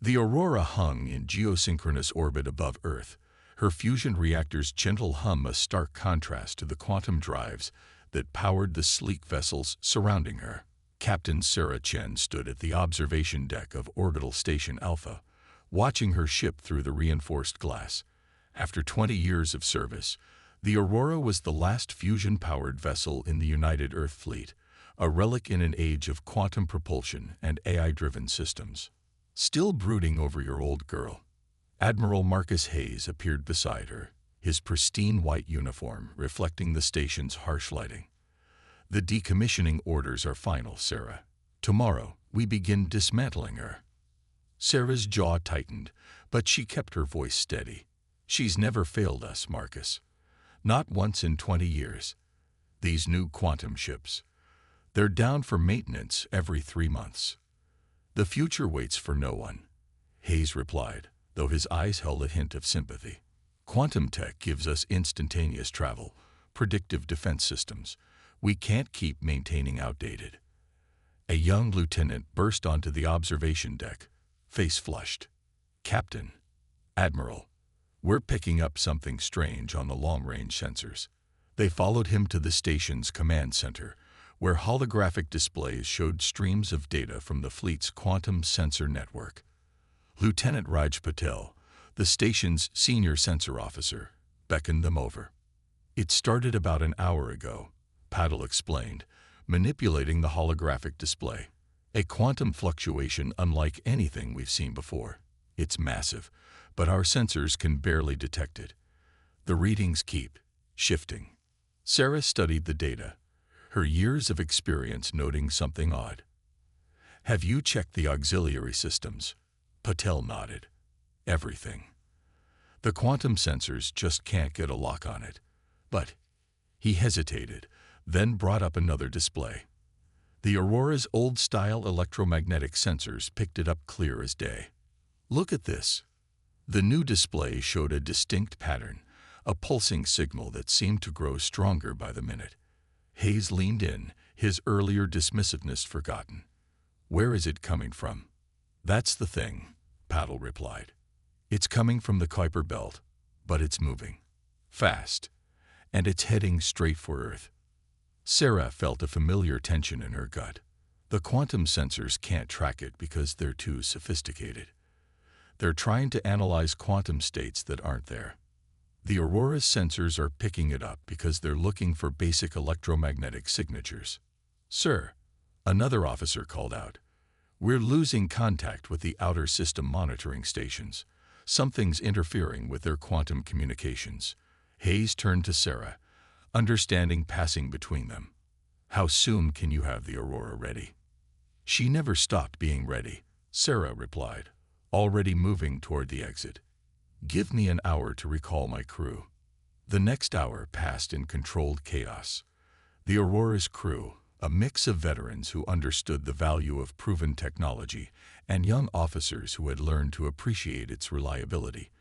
The Aurora hung in geosynchronous orbit above Earth, her fusion reactor's gentle hum a stark contrast to the quantum drives that powered the sleek vessels surrounding her. Captain Sarah Chen stood at the observation deck of Orbital Station Alpha, watching her ship through the reinforced glass. After 20 years of service, the Aurora was the last fusion-powered vessel in the United Earth Fleet, a relic in an age of quantum propulsion and AI-driven systems. Still brooding over your old girl, Admiral Marcus Hayes appeared beside her, his pristine white uniform reflecting the station's harsh lighting. The decommissioning orders are final, Sarah. Tomorrow, we begin dismantling her. Sarah's jaw tightened, but she kept her voice steady. She's never failed us, Marcus. Not once in 20 years. These new quantum ships, they're down for maintenance every 3 months. The future waits for no one, Hayes replied, though his eyes held a hint of sympathy. Quantum tech gives us instantaneous travel, predictive defense systems. We can't keep maintaining outdated. A young lieutenant burst onto the observation deck, face flushed. Captain, Admiral, we're picking up something strange on the long-range sensors. They followed him to the station's command center, where holographic displays showed streams of data from the fleet's quantum sensor network. Lieutenant Raj Patel, the station's senior sensor officer, beckoned them over. It started about an hour ago, Patel explained, manipulating the holographic display. A quantum fluctuation unlike anything we've seen before. It's massive, but our sensors can barely detect it. The readings keep shifting. Sarah studied the data, her years of experience noting something odd. Have you checked the auxiliary systems? Patel nodded. Everything. The quantum sensors just can't get a lock on it. But he hesitated, then brought up another display. The Aurora's old-style electromagnetic sensors picked it up clear as day. Look at this. The new display showed a distinct pattern, a pulsing signal that seemed to grow stronger by the minute. Hayes leaned in, his earlier dismissiveness forgotten. Where is it coming from? That's the thing, Patel replied. It's coming from the Kuiper belt, but it's moving. Fast. And it's heading straight for Earth. Sarah felt a familiar tension in her gut. The quantum sensors can't track it because they're too sophisticated. They're trying to analyze quantum states that aren't there. The Aurora's sensors are picking it up because they're looking for basic electromagnetic signatures. Sir, another officer called out. We're losing contact with the outer system monitoring stations. Something's interfering with their quantum communications. Hayes turned to Sarah, understanding passing between them. How soon can you have the Aurora ready? She never stopped being ready, Sarah replied, already moving toward the exit. Give me an hour to recall my crew. The next hour passed in controlled chaos. The Aurora's crew, a mix of veterans who understood the value of proven technology and young officers who had learned to appreciate its reliability,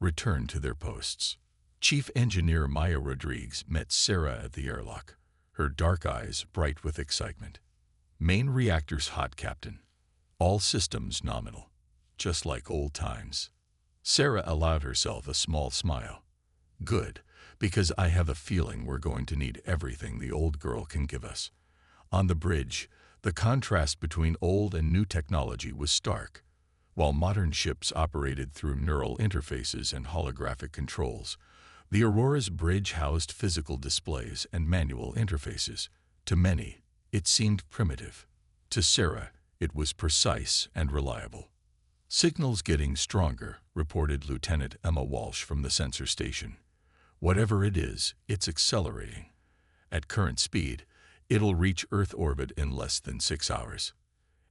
returned to their posts. Chief Engineer Maya Rodriguez met Sarah at the airlock, her dark eyes bright with excitement. Main reactors hot, Captain. All systems nominal, just like old times. Sarah allowed herself a small smile. Good, because I have a feeling we're going to need everything the old girl can give us. On the bridge, the contrast between old and new technology was stark. While modern ships operated through neural interfaces and holographic controls, the Aurora's bridge housed physical displays and manual interfaces. To many, it seemed primitive. To Sarah, it was precise and reliable. Signals getting stronger, reported Lieutenant Emma Walsh from the sensor station. Whatever it is, it's accelerating. At current speed, it'll reach Earth orbit in less than 6 hours.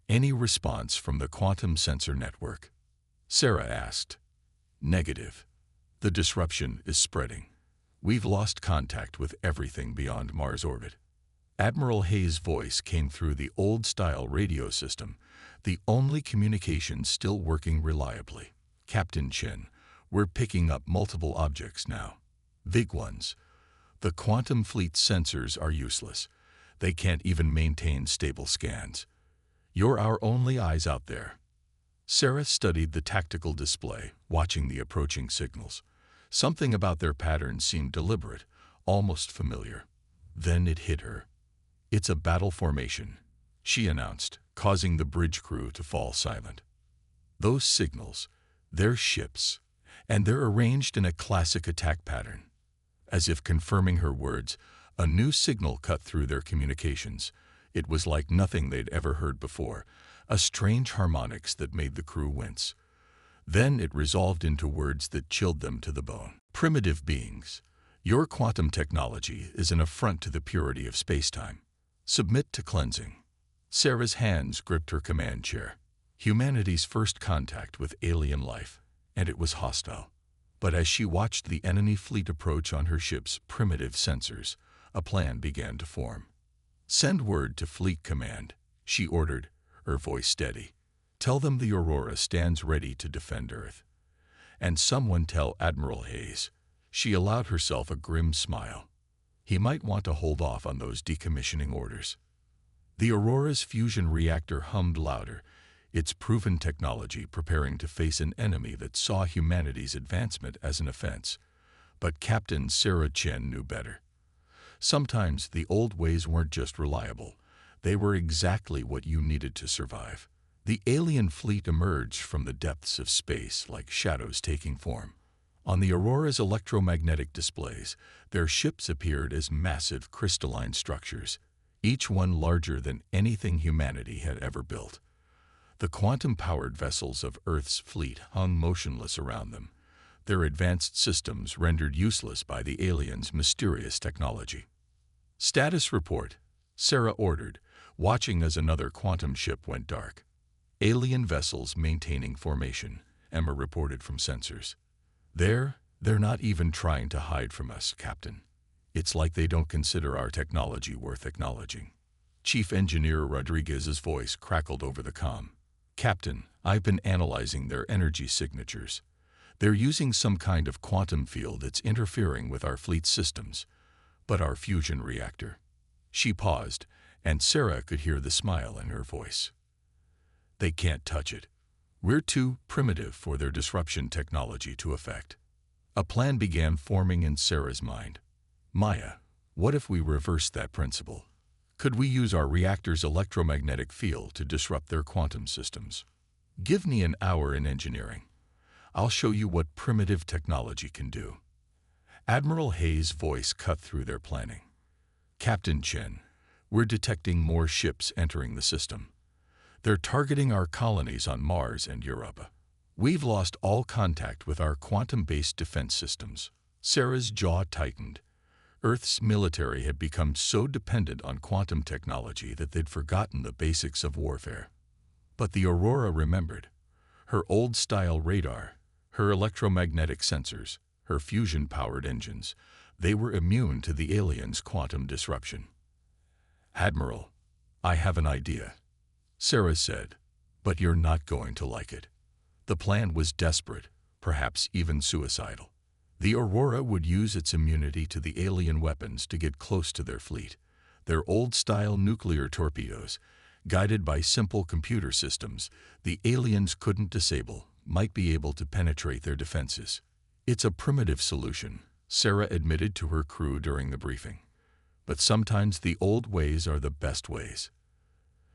Any response from the quantum sensor network? Sarah asked. Negative. The disruption is spreading. We've lost contact with everything beyond Mars orbit. Admiral Hayes' voice came through the old-style radio system, the only communication still working reliably. Captain Chen, we're picking up multiple objects now. Big ones. The quantum fleet sensors are useless. They can't even maintain stable scans. You're our only eyes out there. Sarah studied the tactical display, watching the approaching signals. Something about their patterns seemed deliberate, almost familiar. Then it hit her. "It's a battle formation," she announced, causing the bridge crew to fall silent. "Those signals, they're ships, and they're arranged in a classic attack pattern." As if confirming her words, a new signal cut through their communications. It was like nothing they'd ever heard before, a strange harmonics that made the crew wince. Then it resolved into words that chilled them to the bone. "Primitive beings, your quantum technology is an affront to the purity of spacetime. Submit to cleansing." Sarah's hands gripped her command chair. Humanity's first contact with alien life, and it was hostile. But as she watched the enemy fleet approach on her ship's primitive sensors, a plan began to form. "Send word to Fleet Command," she ordered, her voice steady. "Tell them the Aurora stands ready to defend Earth. And someone tell Admiral Hayes." She allowed herself a grim smile. He might want to hold off on those decommissioning orders. The Aurora's fusion reactor hummed louder, its proven technology preparing to face an enemy that saw humanity's advancement as an offense. But Captain Sarah Chen knew better. Sometimes the old ways weren't just reliable, they were exactly what you needed to survive. The alien fleet emerged from the depths of space like shadows taking form. On the Aurora's electromagnetic displays, their ships appeared as massive crystalline structures, each one larger than anything humanity had ever built. The quantum-powered vessels of Earth's fleet hung motionless around them, their advanced systems rendered useless by the aliens' mysterious technology. "Status report," Sarah ordered, watching as another quantum ship went dark. "Alien vessels maintaining formation," Emma reported from sensors. They're not even trying to hide from us, Captain. It's like they don't consider our technology worth acknowledging." Chief Engineer Rodriguez's voice crackled over the comm. "Captain, I've been analyzing their energy signatures. They're using some kind of quantum field that's interfering with our fleet systems. But our fusion reactor—" She paused, and Sarah could hear the smile in her voice. "They can't touch it. We're too primitive for their disruption technology to affect." A plan began forming in Sarah's mind. "Maya, what if we reverse that principle? Could we use our reactor's electromagnetic field to disrupt their quantum systems? Give me an hour in engineering. I'll show you what primitive technology can do." Admiral Hayes' voice cut through their planning. "Captain Chen, we're detecting more ships entering the system. They're targeting our colonies on Mars and Europa. We've lost all contact with our quantum-based defense systems." Sarah's jaw tightened. Earth's military had become so dependent on quantum technology that they'd forgotten the basics of warfare. But the Aurora remembered. Her old-style radar, her electromagnetic sensors, her fusion-powered engines, they were immune to the aliens' quantum disruption. "Admiral, I have an idea," Sarah said, "but you're not going to like it." The plan was desperate, perhaps even suicidal. The Aurora would use its immunity to the alien weapons to get close to their fleet. Their old-style nuclear torpedoes, guided by simple computer systems the aliens couldn't disable, might be able to penetrate their defenses. "It's a primitive solution," Sarah admitted to her crew during the briefing. "But sometimes the old ways are the best ways."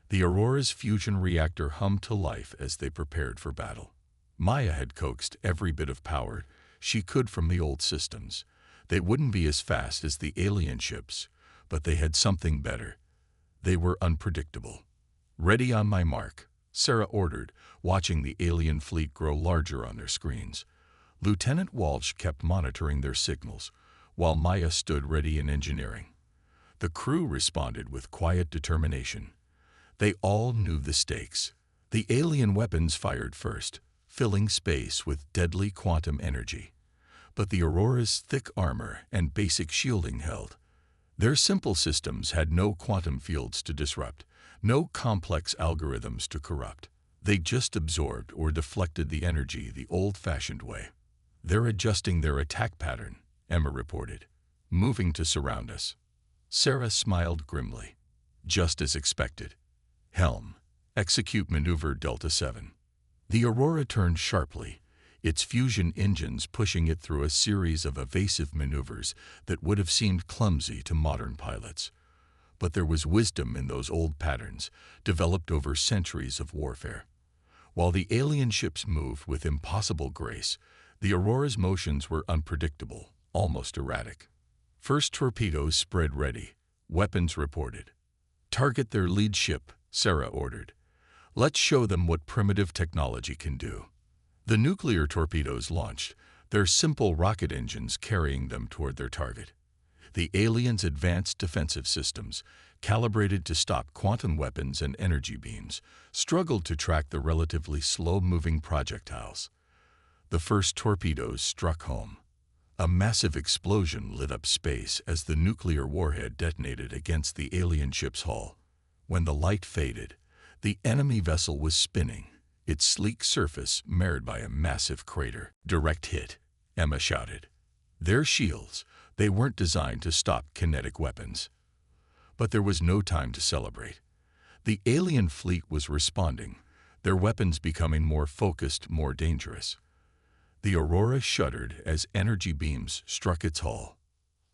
The Aurora's fusion reactor hummed to life as they prepared for battle. Maya had coaxed every bit of power she could from the old systems. They wouldn't be as fast as the alien ships, but they had something better. They were unpredictable. "Ready on my mark," Sarah ordered, watching the alien fleet grow larger on their screens. Lieutenant Walsh kept monitoring their signals, while Maya stood ready in engineering. The crew responded with quiet determination. They all knew the stakes. The alien weapons fired first, filling space with deadly quantum energy. But the Aurora's thick armor and basic shielding held. Their simple systems had no quantum fields to disrupt, no complex algorithms to corrupt. They just absorbed or deflected the energy the old-fashioned way. "They're adjusting their attack pattern," Emma reported, "moving to surround us." Sarah smiled grimly. "Just as expected. Helm, execute maneuver Delta 7. The Aurora turned sharply, its fusion engines pushing it through a series of evasive maneuvers that would have seemed clumsy to modern pilots. But there was wisdom in those old patterns, developed over centuries of warfare. While the alien ships moved with impossible grace, the Aurora's motions were unpredictable, almost erratic. First torpedoes spread ready, weapons reported. "Target their lead ship," Sarah ordered. "Let's show them what primitive technology can do." The nuclear torpedoes launched, their simple rocket engines carrying them toward their target. The aliens' advanced defensive systems, calibrated to stop quantum weapons and energy beams, struggled to track the relatively slow-moving projectiles. The first torpedoes struck home. A massive explosion lit up space as the nuclear warhead detonated against the alien ship's hull. When the light faded, the enemy vessel was spinning, its sleek surface marred by a massive crater. "Direct hit," Emma shouted. Their shields, they weren't designed to stop kinetic weapons. But there was no time to celebrate. The alien fleet was responding, their weapons becoming more focused, more dangerous. The Aurora shuddered as energy beams struck its hull.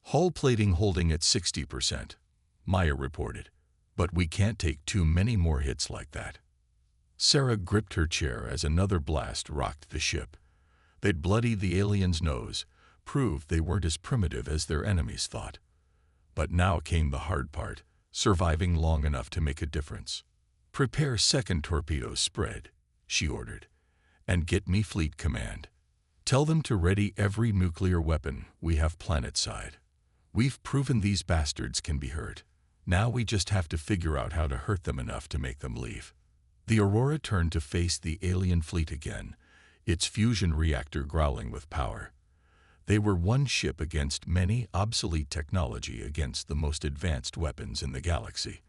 "Hull plating holding at 60%, Maya reported. "But we can't take too many more hits like that." Sarah gripped her chair as another blast rocked the ship. They'd bloodied the alien's nose, proved they weren't as primitive as their enemies thought. But now came the hard part, surviving long enough to make a difference. "Prepare second torpedoes spread," she ordered, "and get me fleet command. Tell them to ready every nuclear weapon we have planet-side. We've proven these bastards can be hurt. Now we just have to figure out how to hurt them enough to make them leave." The Aurora turned to face the alien fleet again, its fusion reactor growling with power. They were one ship against many, obsolete technology against the most advanced weapons in the galaxy.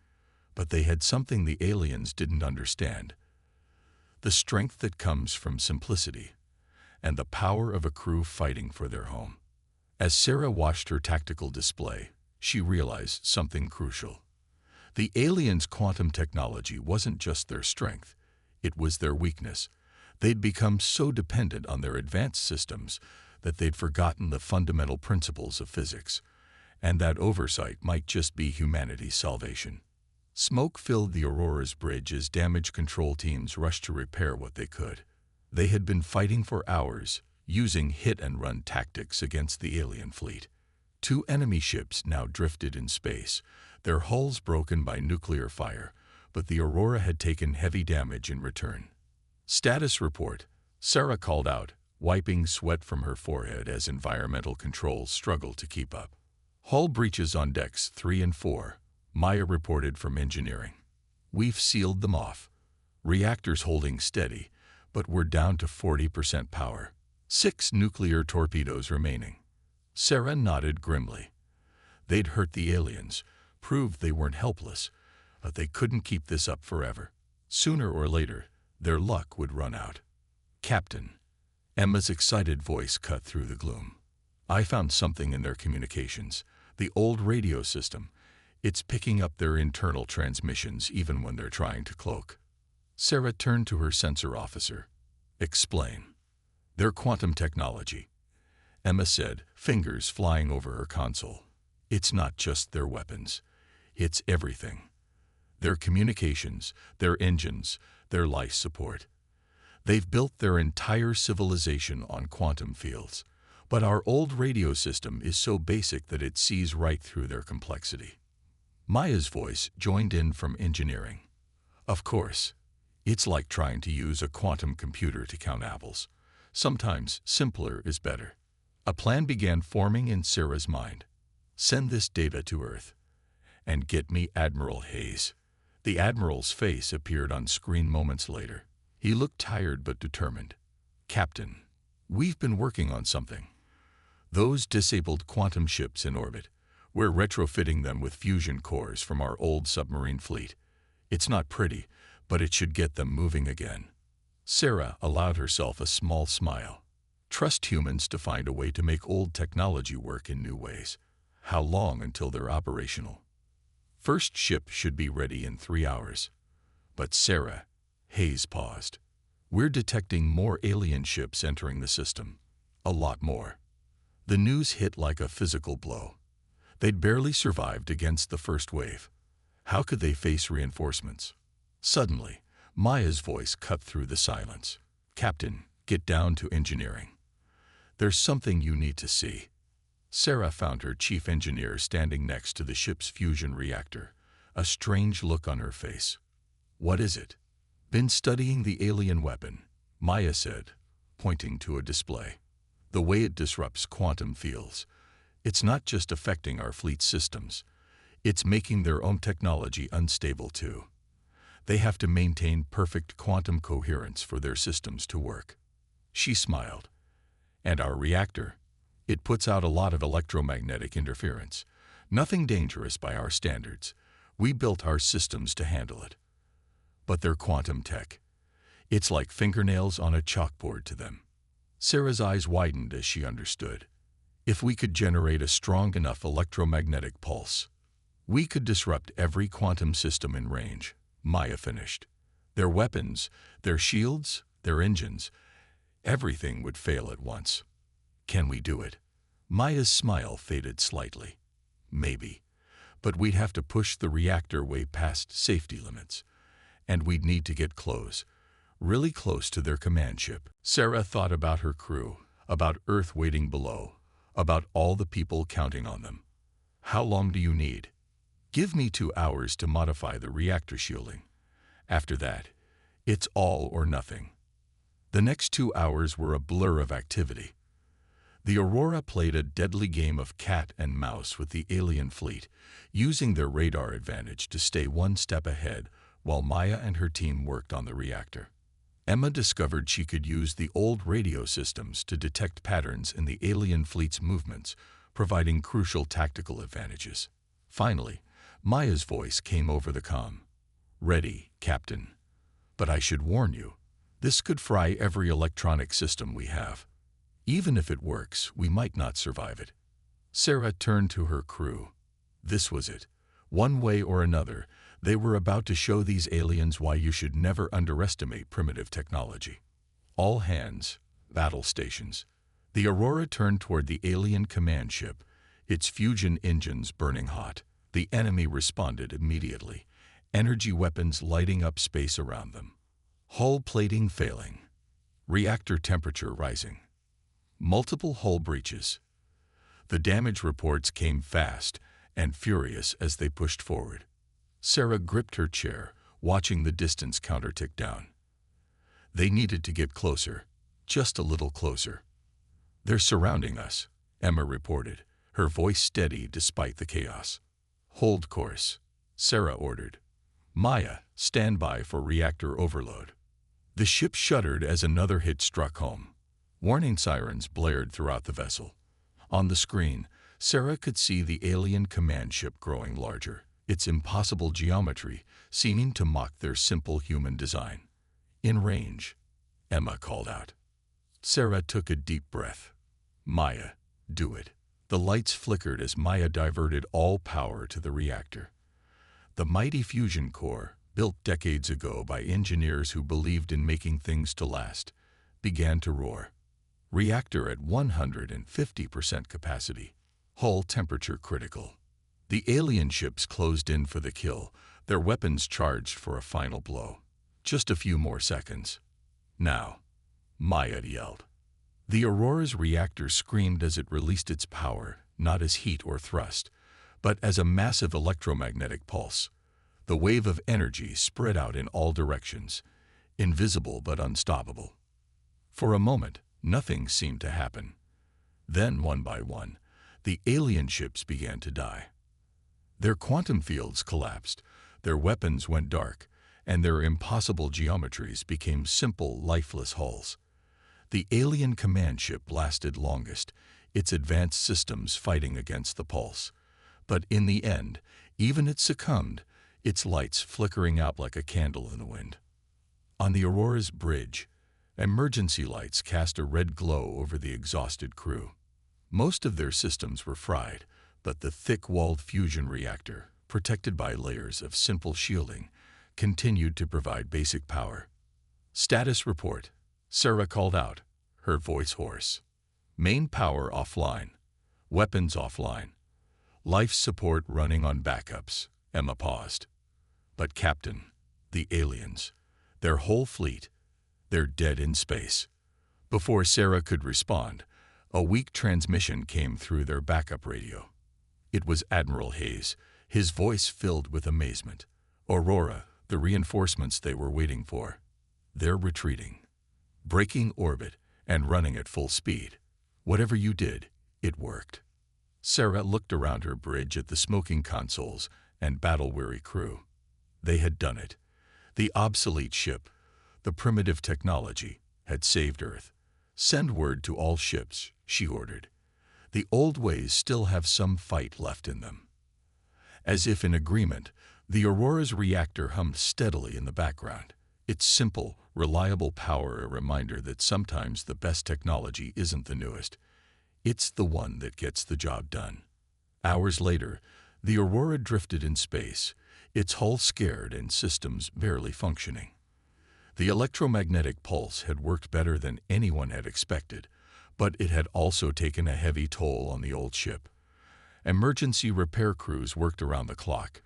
But they had something the aliens didn't understand: the strength that comes from simplicity, and the power of a crew fighting for their home. As Sarah watched her tactical display, she realized something crucial. The aliens' quantum technology wasn't just their strength, it was their weakness. They'd become so dependent on their advanced systems that they'd forgotten the fundamental principles of physics, and that oversight might just be humanity's salvation. Smoke filled the Aurora's bridge as damage control teams rushed to repair what they could. They had been fighting for hours, using hit-and-run tactics against the alien fleet. 2 enemy ships now drifted in space, their hulls broken by nuclear fire, but the Aurora had taken heavy damage in return. "Status report," Sarah called out, wiping sweat from her forehead as environmental controls struggled to keep up. "Hull breaches on decks 3 and 4, Maya reported from engineering. "We've sealed them off. Reactors holding steady, but we're down to 40% power. 6 nuclear torpedoes remaining." Sarah nodded grimly. They'd hurt the aliens, proved they weren't helpless, but they couldn't keep this up forever. Sooner or later, their luck would run out. "Captain," Emma's excited voice cut through the gloom. "I found something in their communications, the old radio system. It's picking up their internal transmissions even when they're trying to cloak." Sarah turned to her sensor officer. "Explain." "Their quantum technology," Emma said, fingers flying over her console. "It's not just their weapons. It's everything. Their communications, their engines, their life support. They've built their entire civilization on quantum fields, but our old radio system is so basic that it sees right through their complexity." Maya's voice joined in from engineering. "Of course. It's like trying to use a quantum computer to count apples. Sometimes simpler is better." A plan began forming in Sarah's mind. "Send this data to Earth. And get me Admiral Hayes." The Admiral's face appeared on screen moments later. He looked tired but determined. "Captain, we've been working on something. Those disabled quantum ships in orbit, we're retrofitting them with fusion cores from our old submarine fleet. It's not pretty, but it should get them moving again." Sarah allowed herself a small smile. Trust humans to find a way to make old technology work in new ways. How long until they're operational? First ship should be ready in 3 hours. But Sarah, Hayes paused. We're detecting more alien ships entering the system. A lot more. The news hit like a physical blow. They'd barely survived against the first wave. How could they face reinforcements? Suddenly, Maya's voice cut through the silence. "Captain, get down to engineering. There's something you need to see." Sarah found her chief engineer standing next to the ship's fusion reactor, a strange look on her face. "What is it?" "Been studying the alien weapon," Maya said, pointing to a display. "The way it disrupts quantum fields. It's not just affecting our fleet systems. It's making their own technology unstable too. They have to maintain perfect quantum coherence for their systems to work." She smiled. "And our reactor? It puts out a lot of electromagnetic interference. Nothing dangerous by our standards. We built our systems to handle it. But their quantum tech, it's like fingernails on a chalkboard to them." Sarah's eyes widened as she understood. "If we could generate a strong enough electromagnetic pulse, we could disrupt every quantum system in range," Maya finished. "Their weapons, their shields, their engines, everything would fail at once." "Can we do it?" Maya's smile faded slightly. "Maybe. But we'd have to push the reactor way past safety limits. And we'd need to get close, really close to their command ship." Sarah thought about her crew, about Earth waiting below, about all the people counting on them. "How long do you need?" "Give me 2 hours to modify the reactor shielding. After that, it's all or nothing." The next 2 hours were a blur of activity. The Aurora played a deadly game of cat and mouse with the alien fleet, using their radar advantage to stay one step ahead while Maya and her team worked on the reactor. Emma discovered she could use the old radio systems to detect patterns in the alien fleet's movements, providing crucial tactical advantages. Finally, Maya's voice came over the comm. "Ready, Captain. But I should warn you, this could fry every electronic system we have. Even if it works, we might not survive it." Sarah turned to her crew. This was it. One way or another, they were about to show these aliens why you should never underestimate primitive technology. "All hands, battle stations." The Aurora turned toward the alien command ship, its fusion engines burning hot. The enemy responded immediately, energy weapons lighting up space around them. Hull plating failing. Reactor temperature rising. Multiple hull breaches. The damage reports came fast and furious as they pushed forward. Sarah gripped her chair, watching the distance counter tick down. They needed to get closer, just a little closer. "They're surrounding us," Emma reported, her voice steady despite the chaos. "Hold course," Sarah ordered. "Maya, stand by for reactor overload." The ship shuddered as another hit struck home. Warning sirens blared throughout the vessel. On the screen, Sarah could see the alien command ship growing larger, its impossible geometry seeming to mock their simple human design. "In range," Emma called out. Sarah took a deep breath. "Maya, do it." The lights flickered as Maya diverted all power to the reactor. The mighty fusion core, built decades ago by engineers who believed in making things to last, began to roar. Reactor at 150% capacity. Hull temperature critical. The alien ships closed in for the kill, their weapons charged for a final blow. Just a few more seconds. "Now," Maya yelled. The Aurora's reactor screamed as it released its power, not as heat or thrust, but as a massive electromagnetic pulse. The wave of energy spread out in all directions, invisible but unstoppable. For a moment, nothing seemed to happen. Then, one by one, the alien ships began to die. Their quantum fields collapsed, their weapons went dark, and their impossible geometries became simple, lifeless hulls. The alien command ship lasted longest, its advanced systems fighting against the pulse. But in the end, even it succumbed, its lights flickering out like a candle in the wind. On the Aurora's bridge, emergency lights cast a red glow over the exhausted crew. Most of their systems were fried, but the thick-walled fusion reactor, protected by layers of simple shielding, continued to provide basic power. Status report, Sarah called out, her voice hoarse. Main power offline. Weapons offline. Life support running on backups. Emma paused. But Captain, the aliens, their whole fleet, they're dead in space. Before Sarah could respond, a weak transmission came through their backup radio. It was Admiral Hayes, his voice filled with amazement. Aurora, the reinforcements they were waiting for. They're retreating, breaking orbit and running at full speed. Whatever you did, it worked. Sarah looked around her bridge at the smoking consoles and battle-weary crew. They had done it. The obsolete ship, the primitive technology, had saved Earth. Send word to all ships, she ordered. The old ways still have some fight left in them. As if in agreement, the Aurora's reactor hummed steadily in the background. Its simple, reliable power a reminder that sometimes the best technology isn't the newest. It's the one that gets the job done. Hours later, the Aurora drifted in space, its hull scared and systems barely functioning. The electromagnetic pulse had worked better than anyone had expected, but it had also taken a heavy toll on the old ship. Emergency repair crews worked around the clock,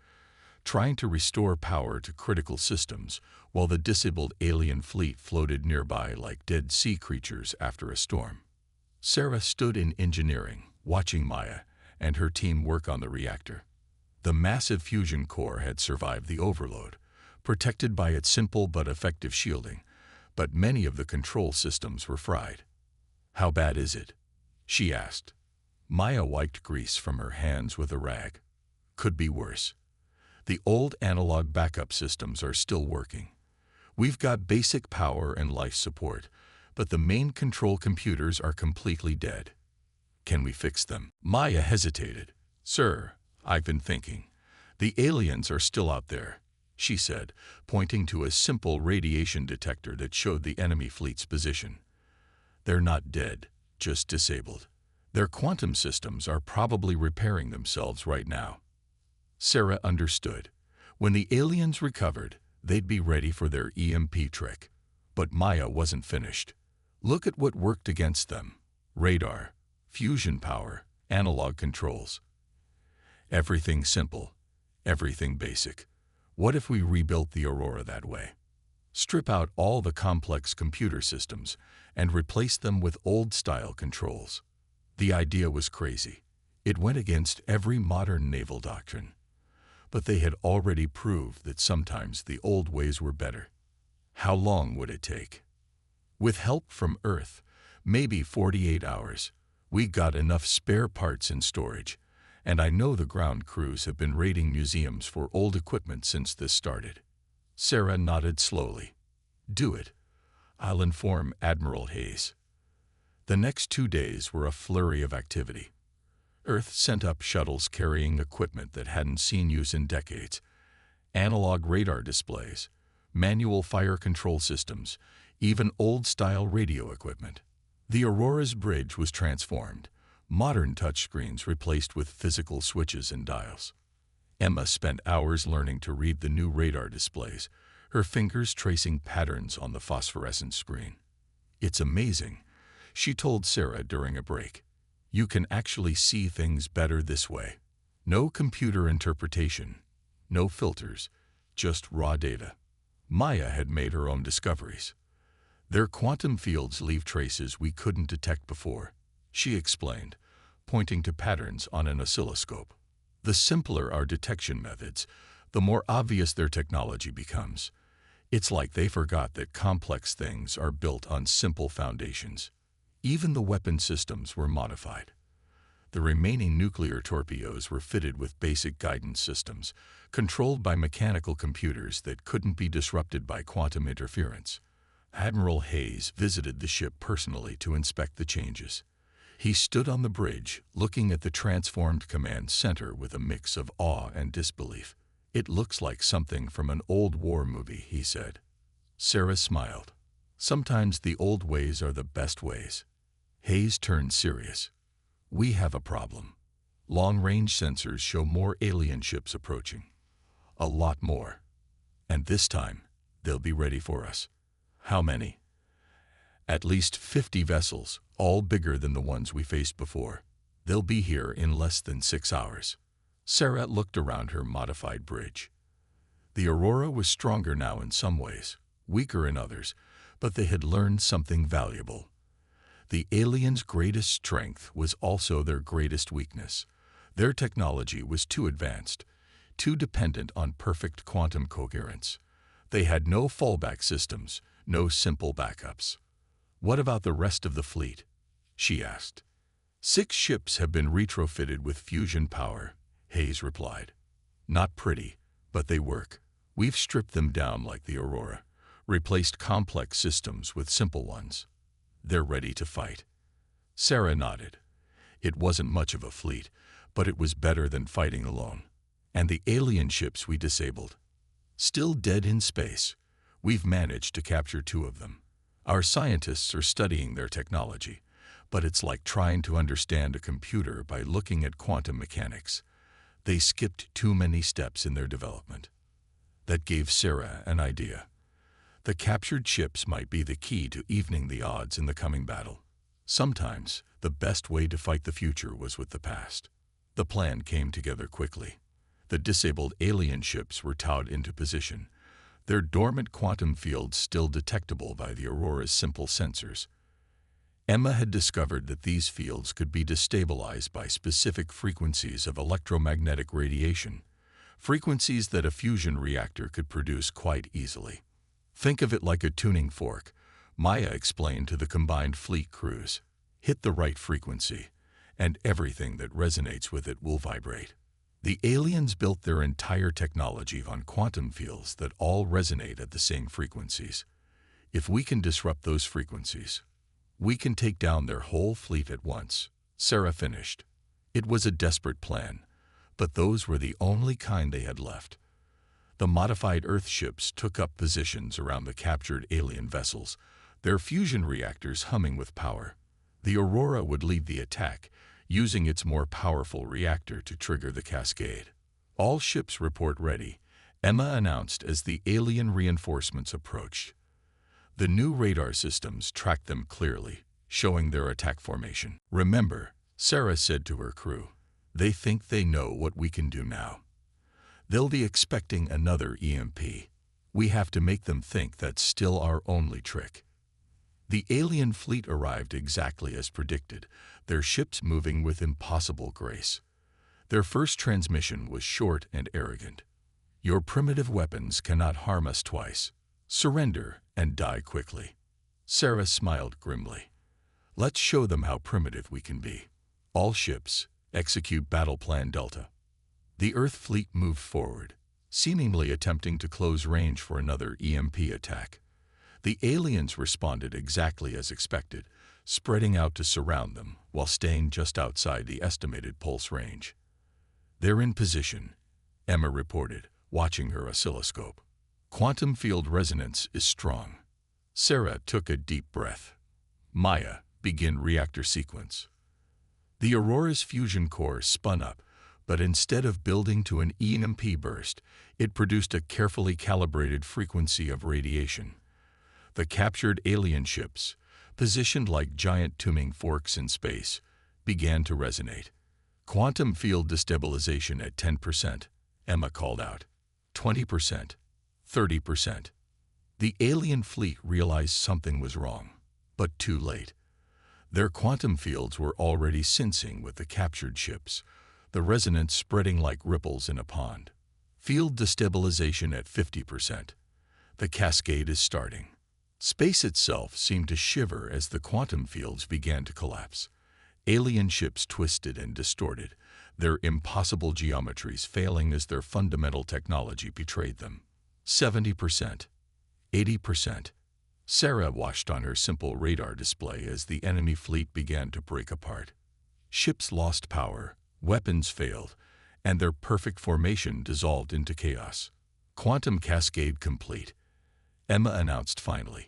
trying to restore power to critical systems while the disabled alien fleet floated nearby like dead sea creatures after a storm. Sarah stood in engineering, watching Maya and her team work on the reactor. The massive fusion core had survived the overload, protected by its simple but effective shielding, but many of the control systems were fried. "How bad is it?" she asked. Maya wiped grease from her hands with a rag. "Could be worse. The old analog backup systems are still working. We've got basic power and life support, but the main control computers are completely dead. Can we fix them?" Maya hesitated. "Sir, I've been thinking. The aliens are still out there," she said, pointing to a simple radiation detector that showed the enemy fleet's position. "They're not dead, just disabled. Their quantum systems are probably repairing themselves right now." Sarah understood. When the aliens recovered, they'd be ready for their EMP trick. But Maya wasn't finished. Look at what worked against them. Radar, fusion power, analog controls. Everything simple, everything basic. What if we rebuilt the Aurora that way? Strip out all the complex computer systems and replace them with old-style controls. The idea was crazy. It went against every modern naval doctrine. But they had already proved that sometimes the old ways were better. How long would it take? With help from Earth, maybe 48 hours. We got enough spare parts in storage, and I know the ground crews have been raiding museums for old equipment since this started. Sarah nodded slowly. "Do it. I'll inform Admiral Hayes." The next 2 days were a flurry of activity. Earth sent up shuttles carrying equipment that hadn't seen use in decades. Analog radar displays, manual fire control systems, even old-style radio equipment. The Aurora's bridge was transformed, modern touchscreens replaced with physical switches and dials. Emma spent hours learning to read the new radar displays, her fingers tracing patterns on the phosphorescent screen. "It's amazing," she told Sarah during a break. "You can actually see things better this way. No computer interpretation, no filters, just raw data." Maya had made her own discoveries. "Their quantum fields leave traces we couldn't detect before," she explained, pointing to patterns on an oscilloscope. "The simpler our detection methods, the more obvious their technology becomes. It's like they forgot that complex things are built on simple foundations." Even the weapon systems were modified. The remaining nuclear torpedoes were fitted with basic guidance systems, controlled by mechanical computers that couldn't be disrupted by quantum interference. Admiral Hayes visited the ship personally to inspect the changes. He stood on the bridge, looking at the transformed command center with a mix of awe and disbelief. "It looks like something from an old war movie," he said. Sarah smiled. "Sometimes the old ways are the best ways." Hayes turned serious. "We have a problem. Long-range sensors show more alien ships approaching. A lot more. And this time, they'll be ready for us. How many? At least 50 vessels, all bigger than the ones we faced before. They'll be here in less than 6 hours. Sarah looked around her modified bridge. The Aurora was stronger now in some ways, weaker in others, but they had learned something valuable. The aliens' greatest strength was also their greatest weakness. Their technology was too advanced, too dependent on perfect quantum coherence. They had no fallback systems, no simple backups. "What about the rest of the fleet?" she asked. 6 ships have been retrofitted with fusion power, Hayes replied. "Not pretty, but they work. We've stripped them down like the Aurora, replaced complex systems with simple ones. They're ready to fight." Sarah nodded. It wasn't much of a fleet, but it was better than fighting alone. "And the alien ships we disabled? Still dead in space. We've managed to capture 2 of them. Our scientists are studying their technology, but it's like trying to understand a computer by looking at quantum mechanics. They skipped too many steps in their development." That gave Sarah an idea. The captured ships might be the key to evening the odds in the coming battle. Sometimes, the best way to fight the future was with the past. The plan came together quickly. The disabled alien ships were towed into position, their dormant quantum fields still detectable by the Aurora's simple sensors. Emma had discovered that these fields could be destabilized by specific frequencies of electromagnetic radiation, frequencies that a fusion reactor could produce quite easily. "Think of it like a tuning fork," Maya explained to the combined fleet crews. "Hit the right frequency, and everything that resonates with it will vibrate." The aliens built their entire technology on quantum fields that all resonate at the same frequencies. If we can disrupt those frequencies, we can take down their whole fleet at once, Sarah finished. It was a desperate plan, but those were the only kind they had left. The modified Earth ships took up positions around the captured alien vessels, their fusion reactors humming with power. The Aurora would lead the attack, using its more powerful reactor to trigger the cascade. "All ships report ready," Emma announced as the alien reinforcements approached. The new radar systems tracked them clearly, showing their attack formation. "Remember," Sarah said to her crew, "they think they know what we can do now. They'll be expecting another EMP. We have to make them think that's still our only trick." The alien fleet arrived exactly as predicted, their ships moving with impossible grace. Their first transmission was short and arrogant. "Your primitive weapons cannot harm us twice. Surrender and die quickly." Sarah smiled grimly. "Let's show them how primitive we can be. All ships, execute Battle Plan Delta." The Earth fleet moved forward, seemingly attempting to close range for another EMP attack. The aliens responded exactly as expected, spreading out to surround them while staying just outside the estimated pulse range. "They're in position," Emma reported, watching her oscilloscope. "Quantum field resonance is strong." Sarah took a deep breath. "Maya, begin reactor sequence." The Aurora's fusion core spun up, but instead of building to an EMP burst, it produced a carefully calibrated frequency of radiation. The captured alien ships, positioned like giant tuning forks in space, began to resonate. "Quantum field destabilization at 10%, Emma called out. 20%, 30%. The alien fleet realized something was wrong, but too late. Their quantum fields were already sensing with the captured ships, the resonance spreading like ripples in a pond. "Field destabilization at 50%. The cascade is starting." Space itself seemed to shiver as the quantum fields began to collapse. Alien ships twisted and distorted, their impossible geometries failing as their fundamental technology betrayed them. 70%, 80%. Sarah watched on her simple radar display as the enemy fleet began to break apart. Ships lost power, weapons failed, and their perfect formation dissolved into chaos. "Quantum cascade complete," Emma announced finally.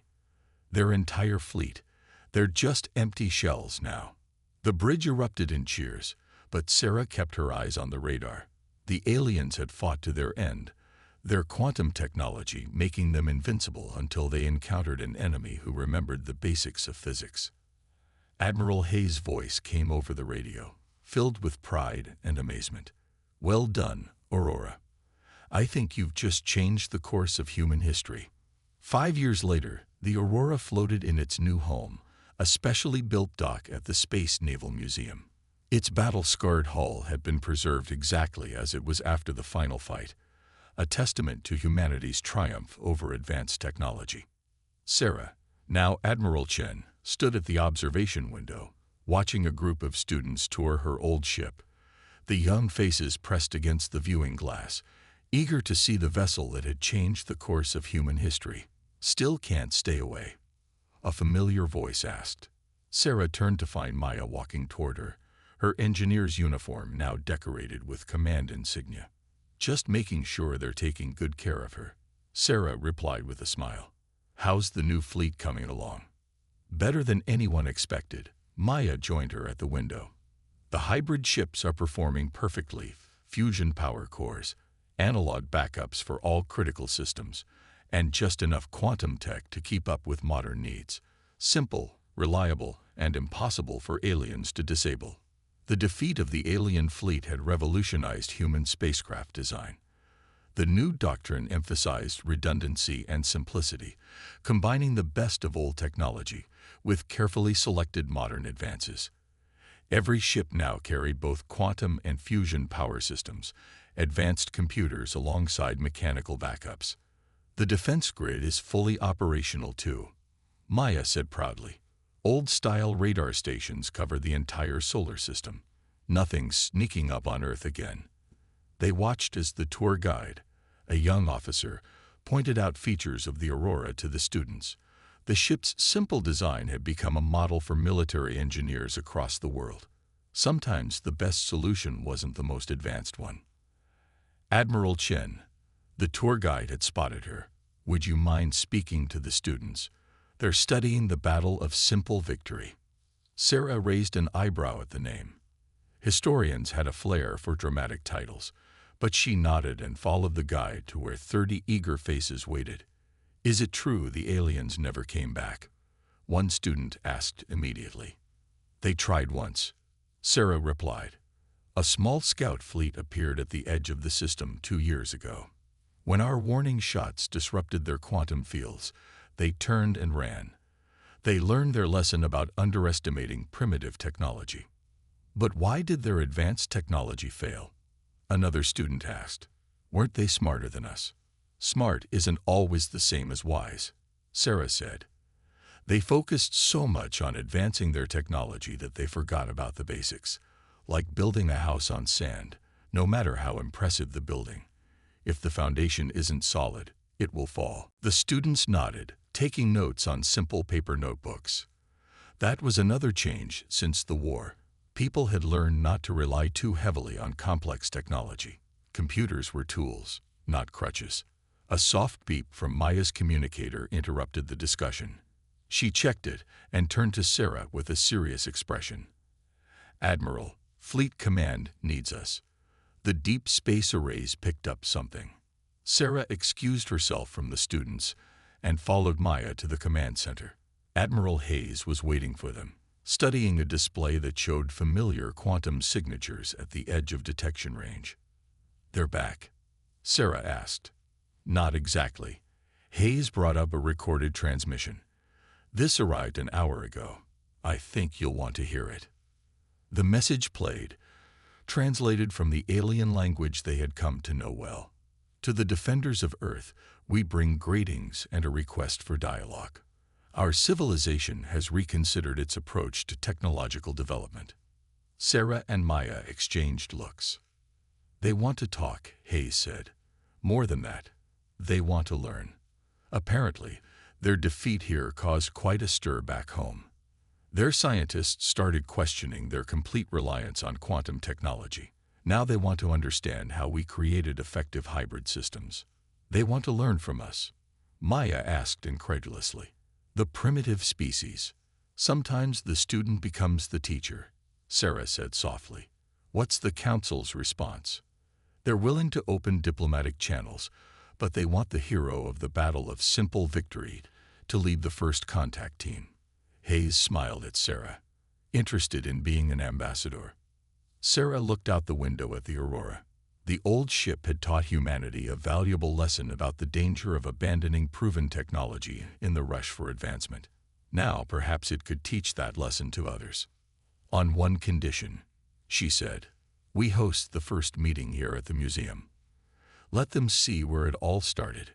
"Their entire fleet. They're just empty shells now." The bridge erupted in cheers, but Sarah kept her eyes on the radar. The aliens had fought to their end. their quantum technology making them invincible until they encountered an enemy who remembered the basics of physics. Admiral Hayes' voice came over the radio, filled with pride and amazement. "Well done, Aurora. I think you've just changed the course of human history." 5 years later, the Aurora floated in its new home, a specially built dock at the Space Naval Museum. Its battle-scarred hull had been preserved exactly as it was after the final fight, a testament to humanity's triumph over advanced technology. Sarah, now Admiral Chen, stood at the observation window, watching a group of students tour her old ship. The young faces pressed against the viewing glass, eager to see the vessel that had changed the course of human history. "Still can't stay away?" a familiar voice asked. Sarah turned to find Maya walking toward her, her engineer's uniform now decorated with command insignia. "Just making sure they're taking good care of her," Sarah replied with a smile. "How's the new fleet coming along?" "Better than anyone expected." Maya joined her at the window. "The hybrid ships are performing perfectly, fusion power cores, analog backups for all critical systems, and just enough quantum tech to keep up with modern needs. Simple, reliable, and impossible for aliens to disable." The defeat of the alien fleet had revolutionized human spacecraft design. The new doctrine emphasized redundancy and simplicity, combining the best of old technology with carefully selected modern advances. Every ship now carried both quantum and fusion power systems, advanced computers alongside mechanical backups. "The defense grid is fully operational too," Maya said proudly. "Old-style radar stations cover the entire solar system. Nothing's sneaking up on Earth again." They watched as the tour guide, a young officer, pointed out features of the Aurora to the students. The ship's simple design had become a model for military engineers across the world. Sometimes the best solution wasn't the most advanced one. "Admiral Chen," the tour guide had spotted her. "Would you mind speaking to the students? They're studying the Battle of Simple Victory." Sarah raised an eyebrow at the name. Historians had a flair for dramatic titles, but she nodded and followed the guide to where 30 eager faces waited. "Is it true the aliens never came back?" one student asked immediately. "They tried once," Sarah replied. "A small scout fleet appeared at the edge of the system 2 years ago. When our warning shots disrupted their quantum fields, they turned and ran. They learned their lesson about underestimating primitive technology." "But why did their advanced technology fail?" another student asked. "Weren't they smarter than us?" "Smart isn't always the same as wise," Sarah said. "They focused so much on advancing their technology that they forgot about the basics, like building a house on sand. No matter how impressive the building, if the foundation isn't solid, it will fall." The students nodded, taking notes on simple paper notebooks. That was another change since the war. People had learned not to rely too heavily on complex technology. Computers were tools, not crutches. A soft beep from Maya's communicator interrupted the discussion. She checked it and turned to Sarah with a serious expression. "Admiral, Fleet Command needs us. The deep space arrays picked up something." Sarah excused herself from the students and followed Maya to the command center. Admiral Hayes was waiting for them, studying a display that showed familiar quantum signatures at the edge of detection range. "They're back?" Sarah asked. "Not exactly." Hayes brought up a recorded transmission. "This arrived an hour ago. I think you'll want to hear it." The message played, translated from the alien language they had come to know well. "To the defenders of Earth, we bring greetings and a request for dialogue. Our civilization has reconsidered its approach to technological development." Sarah and Maya exchanged looks. "They want to talk," Hayes said. "More than that, they want to learn." Apparently, their defeat here caused quite a stir back home. Their scientists started questioning their complete reliance on quantum technology. Now they want to understand how we created effective hybrid systems. "They want to learn from us?" Maya asked incredulously. "The primitive species. Sometimes the student becomes the teacher," Sarah said softly. "What's the Council's response?" "They're willing to open diplomatic channels, but they want the hero of the Battle of Simple Victory to lead the first contact team. Hayes smiled at Sarah, interested in being an ambassador. Sarah looked out the window at the Aurora. The old ship had taught humanity a valuable lesson about the danger of abandoning proven technology in the rush for advancement. Now perhaps it could teach that lesson to others. On one condition, she said, we host the first meeting here at the museum. Let them see where it all started.